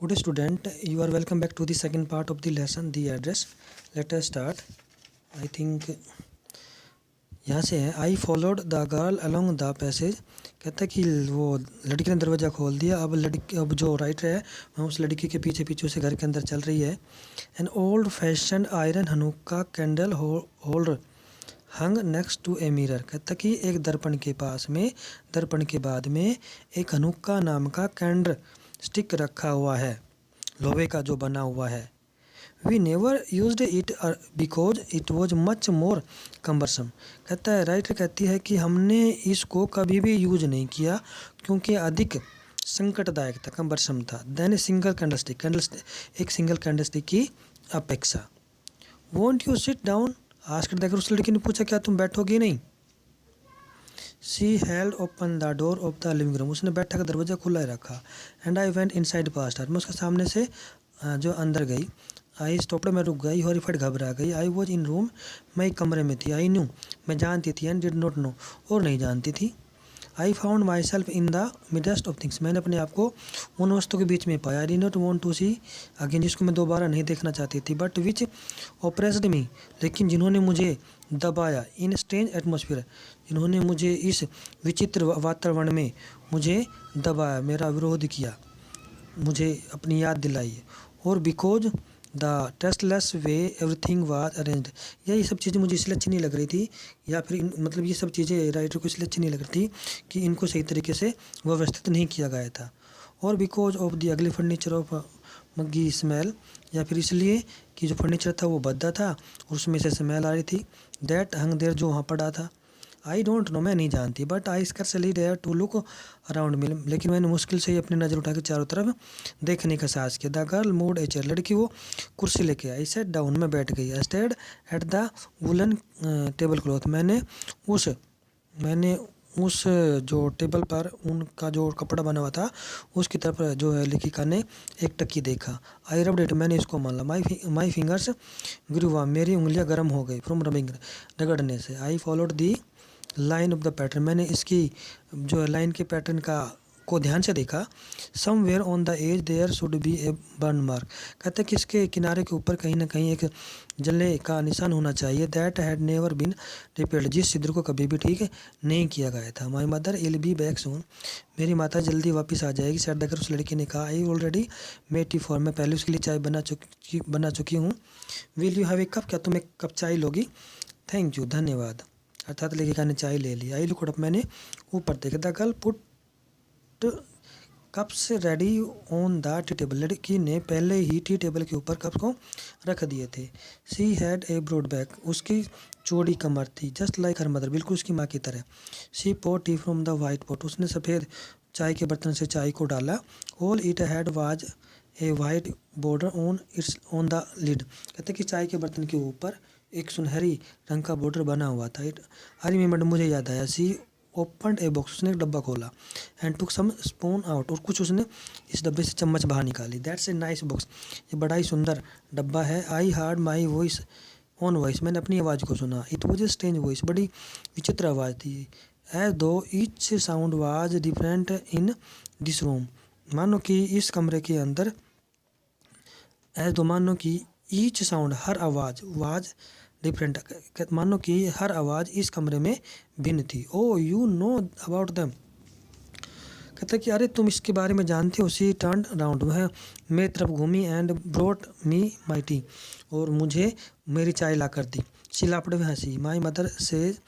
Good student, you are welcome back to the second part of the lesson, the address. Let us start. I think यहाँ से है I followed the girl along the passage. कहता है कि वो लड़की ने दरवाज़ा खोल दिया। अब जो राइटर है वह उस लड़की के पीछे पीछे उसे घर के अंदर चल रही है। An old fashion iron Hanukkah candle holder hung next to a mirror. कहता कि एक दर्पण के बाद में एक हनुक्का नाम का कैंडल स्टिक रखा हुआ है, लोहे का जो बना हुआ है। We never used it because it was much more cumbersome. कहता है राइटर कहती है कि हमने इसको कभी भी यूज नहीं किया क्योंकि अधिक संकटदायक था, कम्बरसम था। देन सिंगल कैंडलस्टिक एक सिंगल कैंडलस्टिक की अपेक्षा। Won't you sit down asked the girl. उस लड़की ने पूछा क्या तुम बैठोगी नहीं। She held open the door of the living room. उसने बैठा का दरवाजा खुला ही रखा। And I went inside past her. मैं उसके सामने से जो अंदर गई। आई स्टॉप्ड, मैं रुक गई। हॉरिफाइड, घबरा गई। आई वॉज इन रूम, मैं एक कमरे में थी। आई न्यू, मैं जानती थी। एंड डिड नॉट नो, और नहीं जानती थी। I found my self in the midst of things. मैंने अपने आप को उन वस्तुओं के बीच में पाया। I did not want to see again, जिसको मैं दोबारा नहीं देखना चाहती थी। बट विच ओप्रेस्ड मी, लेकिन जिन्होंने मुझे दबाया। इन स्ट्रेंज एटमोसफियर, जिन्होंने मुझे इस विचित्र वातावरण में मुझे दबाया, मेरा विरोध किया, मुझे अपनी याद दिलाई। और because the tasteless way everything was arranged. यही सब चीज़ें मुझे इसलिए अच्छी नहीं लग रही थी, या फिर मतलब ये सब चीज़ें राइटर को इसलिए अच्छी नहीं लग रही थी कि इनको सही तरीके से व्यवस्थित नहीं किया गया था। और because of the ugly furniture of muggy smell, या फिर इसलिए कि जो फर्नीचर था वो भद्दा था और उसमें से स्मेल आ रही थी। दैट हंग देयर, जो वहाँ पड़ा था। आई डोंट नो, मैं नहीं जानती। But I scarcely dare to look around me, लेकिन मैंने मुश्किल से ही अपनी नज़र उठा के चारों तरफ देखने का साहस किया। The girl moved a chair, लड़की वो कुर्सी लेके आई। सेट डाउन, मैं बैठ गई। I stayed at the woollen table cloth, मैंने उस जो टेबल पर उनका जो कपड़ा बना हुआ था उसकी तरफ जो है लेखिका ने एक टक्की देखा। आई रब्ड इट, मैंने इसको मान ला। माई फिंगर्स ग्रू वार्म, मेरी उंगलियां गर्म हो गई। फ्रॉम रबिंग, रगड़ने से। I followed the line of the pattern, मैंने इसकी जो लाइन के पैटर्न को ध्यान से देखा। Somewhere on the edge there should be a burn mark. कहते हैं कि इसके किनारे के ऊपर कहीं ना कहीं एक जलने का निशान होना चाहिए। That had never been repaired, जिस छिद्र को कभी भी ठीक नहीं किया गया था। My mother will be back soon, मेरी माता जल्दी वापस आ जाएगी। सेड द गर्ल, उस लड़की ने कहा। I already made tea for, मैं पहले उसके लिए चाय बना चुकी हूँ। Will you have a cup, क्या तुम एक कप चाय लोगी। थैंक यू, धन्यवाद। अर्थात लेखिका ने चाय ले ली। आई लुक अप, मैंने ऊपर देखा। The girl put cups ready on the tea table, लड़की ने पहले ही टी टेबल के ऊपर कप्स को रख दिए थे। She had a broad back, उसकी चौड़ी कमर थी। जस्ट लाइक हर मदर, बिल्कुल उसकी माँ की तरह। She poured tea from the white pot, उसने सफ़ेद चाय के बर्तन से चाय को डाला। All it had was a white border on the lid. कहते कि चाय के बर्तन के ऊपर एक सुनहरी रंग का बॉर्डर बना हुआ था। आई रिमेंबर, मुझे याद आया। सी ओपन ए बॉक्स, उसने एक डब्बा खोला। And took some spoon out, और कुछ उसने इस डब्बे से चम्मच बाहर निकाली। दैट्स ए नाइस बॉक्स, ये बड़ा ही सुंदर डब्बा है। I heard my voice own voice, मैंने अपनी आवाज़ को सुना। It was a strange voice, बड़ी विचित्र आवाज़ थी। As though each sound was different in this room, मानो कि इस कमरे के अंदर मानो कि ईच साउंड, हर आवाज़, वाज डिफरेंट, मानो कि हर आवाज़ इस कमरे में भिन्न थी। ओ यू नो अबाउट देम, कहता कि अरे तुम इसके बारे में जानते हो। सी टर्न अराउंड, वह मेरी तरफ घूमी। And brought me my T, और मुझे मेरी चाय ला कर दी। सी लाफ्ड, वह हंसी। My mother says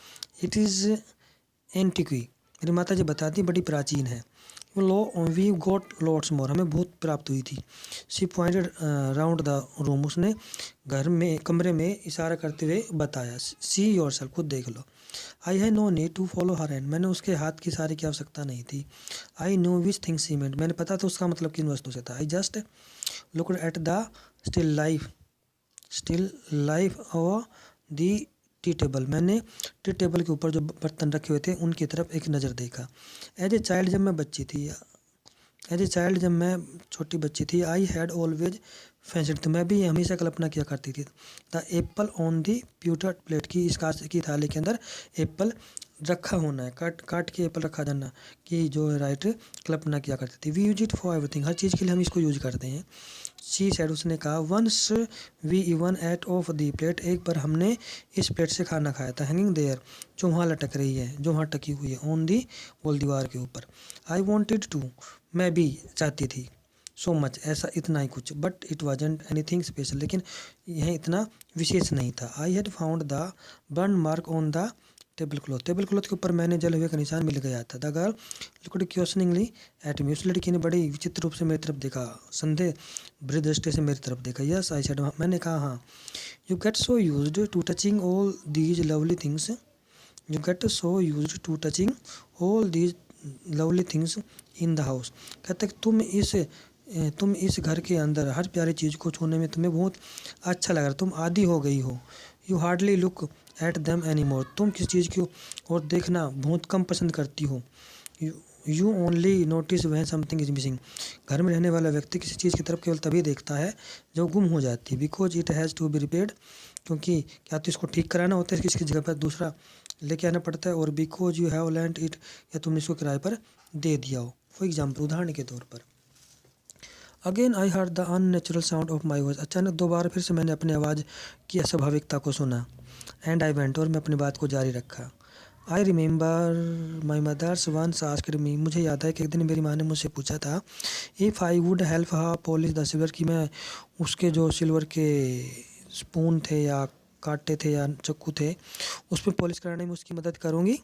it is antique, मेरी माता जी बताती बड़ी प्राचीन है। वी गोट लॉट्स मोर, हमें बहुत प्राप्त हुई थी। सी पॉइंटेड राउंड द रूम, उसने कमरे में इशारा करते हुए बताया। सी योर सेल्फ, खुद देख लो। I had no need to follow her hand, मैंने उसके हाथ की इशारे की आवश्यकता नहीं थी। आई नो विच थिंग सी मेंट, मैंने पता था उसका मतलब किन वस्तु से था। I just looked at the still life of the tea table, मैंने टी टेबल के ऊपर जो बर्तन रखे हुए थे उनकी तरफ एक नज़र देखा। एज ए चाइल्ड, जब मैं छोटी बच्ची थी। आई हैड ऑलवेज फैंसिड, तो मैं भी ये हमेशा कल्पना किया करती थी। The apple on the pewtered plate, की इस कांच की थाली के अंदर एप्पल रखा होना है, काट काट के एप्पल रखा जाना, कि जो राइटर कल्पना किया करती थी। We use it for everything, हर चीज़ के लिए हम इसको यूज करते हैं। शी सैड, उसने कहा, once we even ate off the plate, एक बार हमने इस प्लेट से खाना खाया था। हैंगिंग देयर, जो वहाँ लटक रही है, जो वहाँ टकी हुई है, ऑन दी वॉल, दीवार के ऊपर। आई वॉन्टेड टू, मैं भी चाहती थी, सो मच, ऐसा इतना ही कुछ, but it wasn't anything special, लेकिन यह इतना विशेष नहीं था। I had found the burn mark on the table cloth, table cloth के ऊपर मैंने जले हुए का निशान मिल गया था। The girl looked questioningly at me, उस लड़की ने बड़ी विचित्र रूप से मेरी तरफ देखा, संदेह भरी दृष्टि से मेरी तरफ देखा। यस आई सेड, मैंने कहा हाँ। You get so used to touching all these lovely things, you get so used to touching all these lovely things in the house, कहते तुम इस घर के अंदर हर प्यारी चीज़ को छूने में तुम्हें बहुत अच्छा लग रहा, तुम आदी हो गई हो। You hardly look at them any more, तुम किस चीज़ की और देखना बहुत कम पसंद करती हो। You only notice when something is missing, घर में रहने वाला व्यक्ति किसी चीज़ की तरफ केवल तभी देखता है जब गुम हो जाती है। Because it has to be repaired, क्योंकि क्या तो इसको ठीक कराना होता है, किसी जगह पर दूसरा लेके आना पड़ता है। और because you have land it, या तुमने इसको किराए पर दे दिया हो। फॉर एग्जाम्पल, उदाहरण के तौर पर, again I heard the unnatural sound of my voice, अचानक दोबारा फिर से मैंने अपनी आवाज़ की अस्वाभाविकता को सुना। एंड आई वेंट, और मैं अपनी बात को जारी रखा। I remember my mother's once asked me, मुझे याद है कि एक दिन मेरी माँ ने मुझसे पूछा था, if I would help her polish the silver, कि मैं उसके जो सिल्वर के स्पून थे या कांटे थे या चक्कू थे, उस पर पॉलिश कराने में उसकी मदद करूँगी।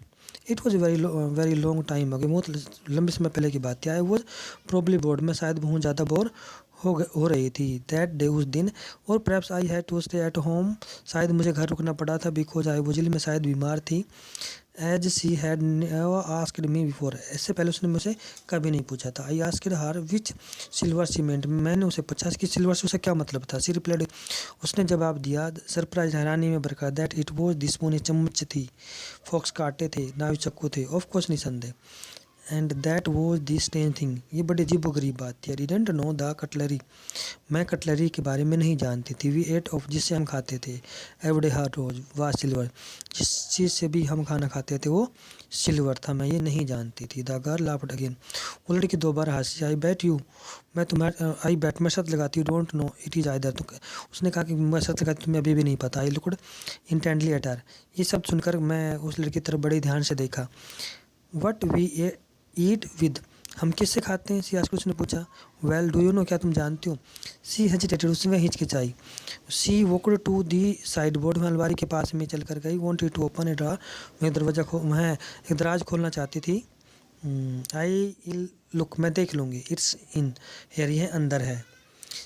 It was very long time ago, बहुत लंबे समय पहले की बात थी। आई वॉज प्रॉब्ली बोर्ड, मैं शायद बहुत ज़्यादा बोर हो रही थी दैट डे, उस दिन। और perhaps I had to stay at home, शायद मुझे घर रुकना पड़ा था। बिकॉज आई वॉज, मैं शायद बीमार थी। As she had never asked me before, इससे पहले उसने मुझे कभी नहीं पूछा था। I asked her which silver she meant, मैंने उसे पूछा कि सिल्वर से उसे क्या मतलब था। सी रिप्लाइड, उसने जवाब दिया, सरप्राइज, हैरानी में भरकर, that it was the spoon, चम्मच थी, फॉक्स काटे थे, नाव चक्कू थे, ऑफ कोर्स निसंदेह। And that was the strange thing, ये बड़ी अजीबोगरीब बात थी। I didn't know the cutlery, मैं कटलरी के बारे में नहीं जानती थी। वी एट ऑफ, जिससे हम खाते थे, एवरीडे हर रोज, वाह सिल्वर, जिस चीज़ से भी हम खाना खाते थे वो सिल्वर था, मैं ये नहीं जानती थी। द गर्ल लाफ्ड अगेन, वो लड़की दोबारा हंसी। आई बैट यू, आई बैट, मैं शर्त लगाती हूँ, don't know it is either, तो उसने कहा कि मैं शर्त लगाती, तुम्हें अभी भी नहीं पता। I looked intently at her, ये सब सुनकर मैं उस लड़की की तरफ बड़े ध्यान से देखा। वट वी ईट विद, हम किससे खाते हैं, सियास उसने पूछा। वेल डू यू नो, क्या तुम जानती हो। सी हेजिटेटेड, उसमें हिचकिचाई। She walked to the sideboard, वह अलमारी के पास में चल कर गई। Wanted to open a drawer, वह दरवाजा वह एक दराज खोलना चाहती थी। आई लुक, मैं देख लूँगी। इट्स इन हेयर, यह अंदर है।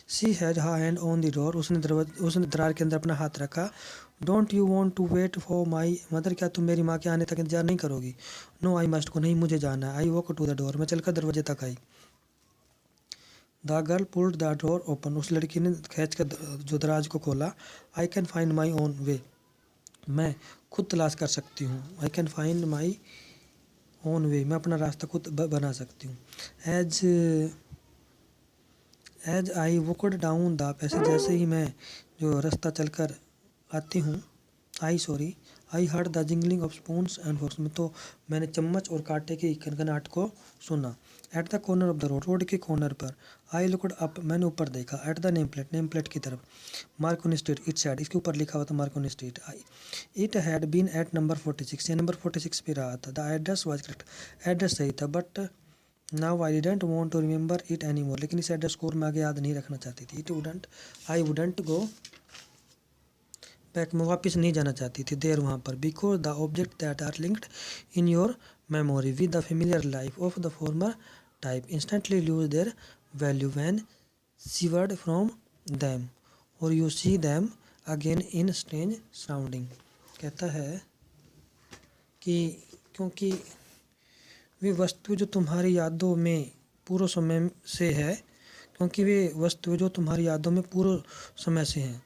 She had her hand on the door, उसने दरार के अंदर अपना हाथ रखा। Don't you want to wait for my mother, क्या तुम मेरी माँ के आने तक इंतजार नहीं करोगी। नो आई मस्ट को, नहीं मुझे जाना है। I walk to the door, मैं चलकर दरवाजे तक आई। The girl pulled the door open, उस लड़की ने खींच कर जो दराज को खोला। I can find my own way, मैं खुद तलाश कर सकती हूँ। I can find my own way, मैं अपना रास्ता खुद बना सकती हूँ। As I walked down the passage, जैसे ही मैं जो रास्ता चलकर आती हूँ, I heard the jingling of spoons and forks, में तो मैंने चम्मच और कांटे की खनखनाहट को सुना। At the corner of the road के कॉर्नर पर। आई लुकड अप, मैंने ऊपर देखा। एट द नेम प्लेट की तरफ। मार्कोनी स्ट्रीट, इट साइड, इसके ऊपर लिखा हुआ था Marconi street. It had been at number 46, ये नंबर 46 पे रहा था। The address was correct, address सही था। But now I didn't want to remember it any more, लेकिन इस एड्रेस को मैं आगे याद नहीं रखना चाहती थी। आई वुडंट गो बैक, में वापस नहीं जाना चाहती थी देर वहाँ पर। Because the object that are linked in your memory with the familiar life of the former type instantly lose their value when severed from them और you see them again in strange surrounding. कहता है कि क्योंकि वे वस्तु जो तुम्हारी यादों में पूर्व समय से है, क्योंकि वे वस्तु जो तुम्हारी यादों में पूर्व समय से हैं,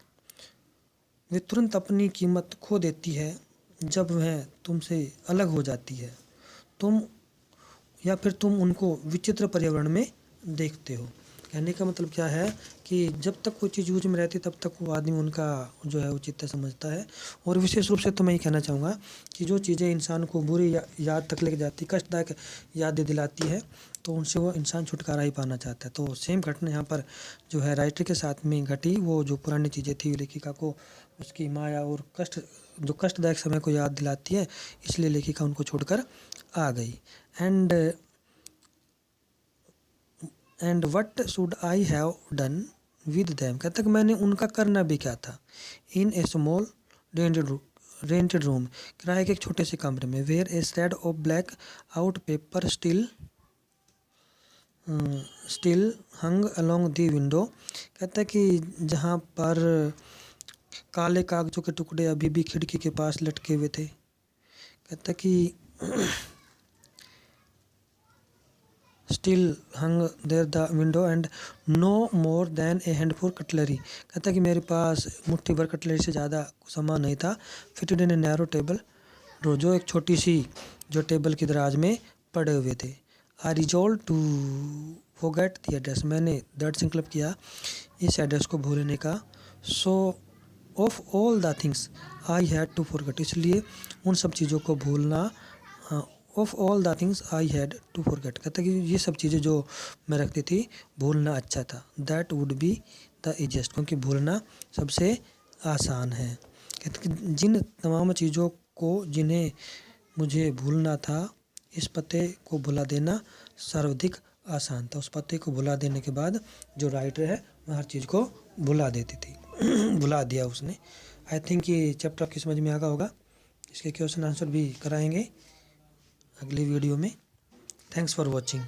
वे तुरंत अपनी कीमत खो देती है जब वह तुमसे अलग हो जाती है, तुम या फिर तुम उनको विचित्र पर्यावरण में देखते हो। कहने का मतलब क्या है कि जब तक कोई चीज़ यूज में रहती तब तक वो आदमी उनका जो है औचित्य समझता है। और विशेष रूप से तो मैं ये कहना चाहूँगा कि जो चीज़ें इंसान को बुरी याद तक लेके जाती, कष्टदायक यादें दिलाती है, तो उनसे वो इंसान छुटकारा ही पाना चाहता है। तो सेम घटना यहाँ पर जो है राइटर के साथ में घटी, वो जो पुरानी चीज़ें थी लेखिका को उसकी माया और जो कष्टदायक समय को याद दिलाती है, इसलिए लेखिका उनको छोड़कर आ गई। And what should I have done with them, कहता कि मैंने उनका करना भी क्या था। In a small rented room, किराए के एक छोटे से कमरे में, where a stead of black out paper still hung along the window, कहता है कि जहाँ पर काले कागजों के टुकड़े अभी भी खिड़की के पास लटके हुए थे। कहता कि still hung there the window and no more than a handful cutlery, कहता कि मेरे पास मुट्ठी भर कटलरी से ज़्यादा सामान नहीं था। Fitted in a narrow table draw, जो एक छोटी सी जो टेबल की दराज में पड़े हुए थे। I resolve to forget the address, मैंने दृढ़ संकल्प किया इस एड्रेस को भूलने का। So of all the things I had to forget, इसलिए उन सब चीज़ों को भूलना, of all the things I had to forget, कहता कि ये सब चीज़ें जो मैं रखती थी भूलना अच्छा था। That would be the easiest, क्योंकि भूलना सबसे आसान है। कहते कि जिन तमाम चीज़ों को जिन्हें मुझे भूलना था, इस पते को भुला देना सर्वाधिक आसान था। उस पते को भुला देने के बाद जो राइटर है वह हर चीज़ को भुला देती थी भुला दिया उसने। आई थिंक ये चैप्टर आपकी समझ में आ गया होगा। इसके क्वेश्चन आंसर भी कराएंगे अगली वीडियो में। Thanks for watching.